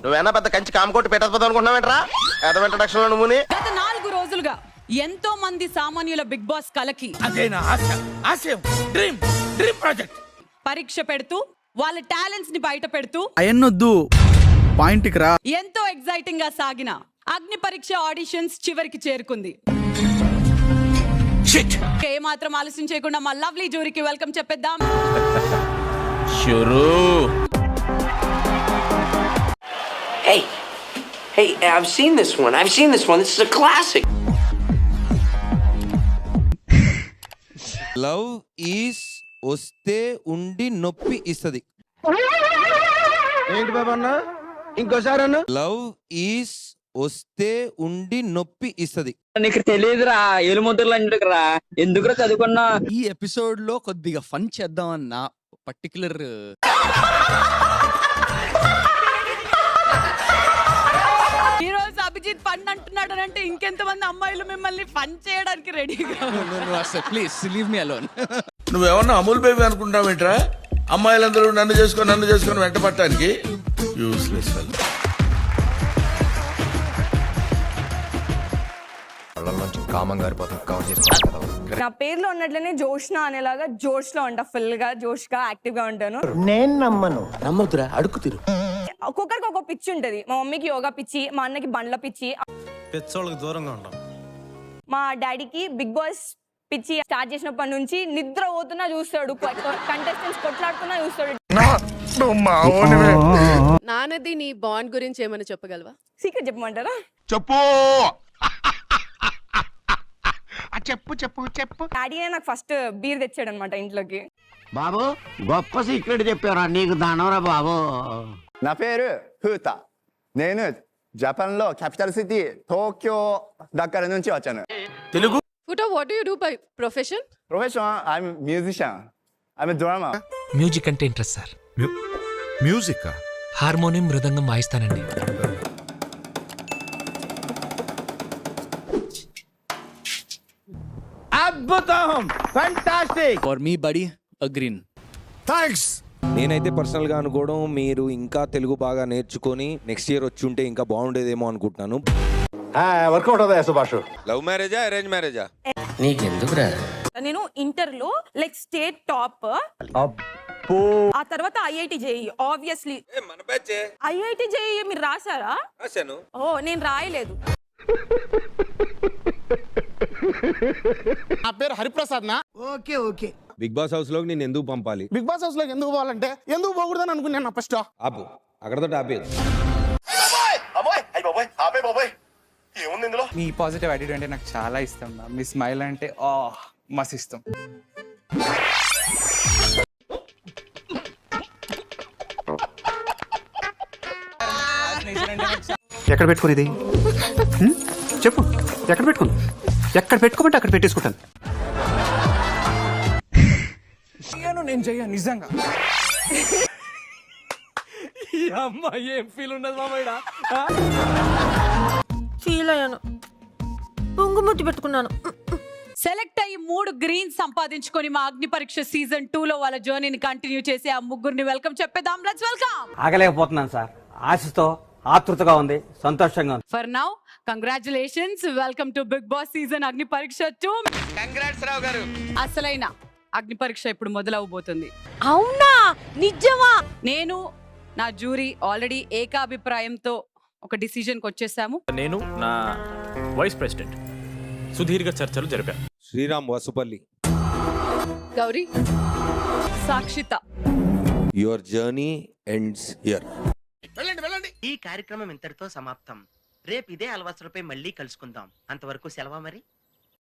నువ్వేనా పెద్ద కంచి కామకోటి పెట్టకపోతావు అనుకుంటున్నావేంట్రా ఇంట్రడక్షన్ లో నువ్వు గత 4 రోజులుగా ఎంతో మంది సామాన్యుల బిగ్ బాస్ కలకి అదేనా ఆశయం డ్రీమ్ ప్రాజెక్ట్ పరీక్ష పెడుతూ వాళ్ళ టాలెంట్స్ ని బయట పెడుతూ అయన్నొద్దు పాయింట్ కి రా. ఎంతో ఎగ్జైటింగ్ గా సాగిన అగ్ని పరీక్ష ఆడిషన్స్ చివరికి చేరుకుంది. ఏ మాత్రం ఆలస్యం చేయకుండా మా లవ్లీ జూరీకి వెల్కమ్ చెప్పేద్దాం. Hey, I've seen this one. This is a classic. Love is వస్తే ఉండి నొప్పి ఇస్తది. ఏంటి బాబా అన్న ఇంకోసారి అన్న లవ్ ఈస్ వస్తే ఉండి నొప్పి ఇస్తది. నీకు తెలియదురా ఏలుముద్రలు అంటుకురా ఎందుకురా చదువుకున్నా. ఈ ఎపిసోడ్ లో కొద్దిగా ఫన్ చేద్దామన్న పర్టికులర్ ఈ రోజు అభిజిత్ ఫన్ అంటున్నాడు అంటే ఇంకెంత మంది అమ్మాయిలు మిమ్మల్ని ఫన్ చేయడానికి రెడీగా. Please leave me alone. నువ్వేమన్నా అమూల్ బేబీ అనుకుంటావేంట్రా? అమ్మాయిలందరూ నన్ను చేసుకొని వెంట పట్టడానికి యూస్లెస్ ఫెలో. నా పేరులో ఉన్నట్లనే జోష్న అనేలాగా జోష్ లో ఉంటా, ఫుల్ గా జోష్ గా యాక్టివ్ గా ఉంటాను. నేను నమ్మొద్దురా అడుగు తిరు. ఒక్కొక్కరికి ఒక్కొక్క పిచ్చి ఉంటది. మా మమ్మీకి యోగా పిచ్చి, మా అన్నకి బండ్ల పిచ్చి, పెచ్చోళ్ళకి దూరంగా ఉంటాం. మా డాడీకి బిగ్ బాస్ పిచ్చి. స్టార్ట్ చేసినప్పటి నుంచి నిద్ర పోతున్నా చూస్తాడు, కంటెస్టెంట్స్ కొట్లాడుతున్నా చూస్తాడు. నాన్నది నీ బాండ్ గురించి ఏమైనా చెప్పగలవా? సీక్రెట్ చెప్పమంటారా? చెప్పు డాడీ నాకు ఫస్ట్ బీర్ తెచ్చాడు అనమాట ఇంట్లోకి. బాబు గొప్ప సీక్రెట్ చెప్పారా నీకు దానవరా బాబు. నా పేరు హూతా. నేను జపాన్ లో క్యాపిటల్ సిటీ టోక్యో దగ్గర నుంచి వచ్చాను. Telugu Futa, what do you do by profession? Profession I'm musician, I'm drama. Music అంటే interest sir. Music harmonium mridangam వాయిస్తానండి. అద్భుతం ఫెంటాస్టిక్. ఫర్ మీ బడీ అగ్రీన్. థ్యాంక్స్. నేనైతే పర్సనల్ గా అనుకోవడం మీరు ఇంకా తెలుగు బాగా నేర్చుకొని నెక్స్ట్ ఇయర్ వచ్చి ఉంటే ఇంకా బాగుండేదేమో అనుకుంటున్నాను. వర్కౌట్ అవుతాయా సుభాష్? లవ్ మ్యారేజా అరేంజ్ మ్యారేజా? నీకెందుకురా? నేను ఇంటర్ లో లైక్ స్టేట్ టాప్. ఆ తర్వాత ఐఐటి జేఈ. ఆబ్వియస్లీ మన బ్యాచ్. ఐఐటి జేఈ మీరు రాసారా? రాశాను. ఓ నేను రాయలేదు. నా పేరు హరిప్రసాద్ నా. ఓకే బిగ్ బాస్ హౌస్ లోకి నేను ఎందుకు పంపాలి? బిగ్ బాస్ హౌస్ లోకి ఎందుకు పోవాలంటే ఎందుకు పోకూడదని అనుకున్నాను నా ఫస్ట్. ఆపు అక్కడతో ఆపేది. మీ పాజిటివ్ యాటిట్యూడ్ అంటే నాకు చాలా ఇష్టం. మీ స్మైల్ అంటే మస్త్ ఇష్టం. ఎక్కడ పెట్టుకునేది చెప్పు. ఎక్కడ పెట్టుకుని ఎక్కడ పెట్టుకోమంటే అక్కడ పెట్టేసుకుంటాను. నేను చెయ్యను నిజంగా. ఈ అమ్మాయి ఏం ఫీల్ ఉండదు మామయ్య. ఫీల్ అయ్యాను, పొంగుముట్టి పెట్టుకున్నాను. సెలెక్ట్ అయ్యి 3 గ్రీన్స్ సంపాదించుకొని మా అగ్ని పరీక్ష సీజన్ 2 లో వాళ్ళ జర్నీని కంటిన్యూ చేసి ఆ ముగ్గురిని వెల్కమ్ చెప్పేద్దాం. Let's welcome. ఆగలేకపోతున్నాను సార్, ఆశతో ఆతృతగా ఉంది, సంతోషంగా ఉంది. For now congratulations, welcome to Bigg Boss season Agnipariksha 2. Congrats రావు గారు. అసలైన అగ్ని పరీక్ష ఇప్పుడు మొదలవబోతుంది. అవునా? నిజమా? నేను నా జ్యూరీ ఆల్రెడీ ఏకాభిప్రాయంతో ఒక డిసిజన్ కి వచ్చేసాము. నేను నా వైస్ ప్రెసిడెంట్ సుదీర్ఘ చర్చలు జరిపాను. Sriram Vasupalli. Gauri, Sakshitha. Your journey ends here. వెళ్ళండి. ఈ కార్యక్రమం ఇంతటితో సమాప్తం. రేపు ఇదే అలవాసులపై మళ్ళీ కలుసుకుందాం. అంతవరకు సెలవా మరి.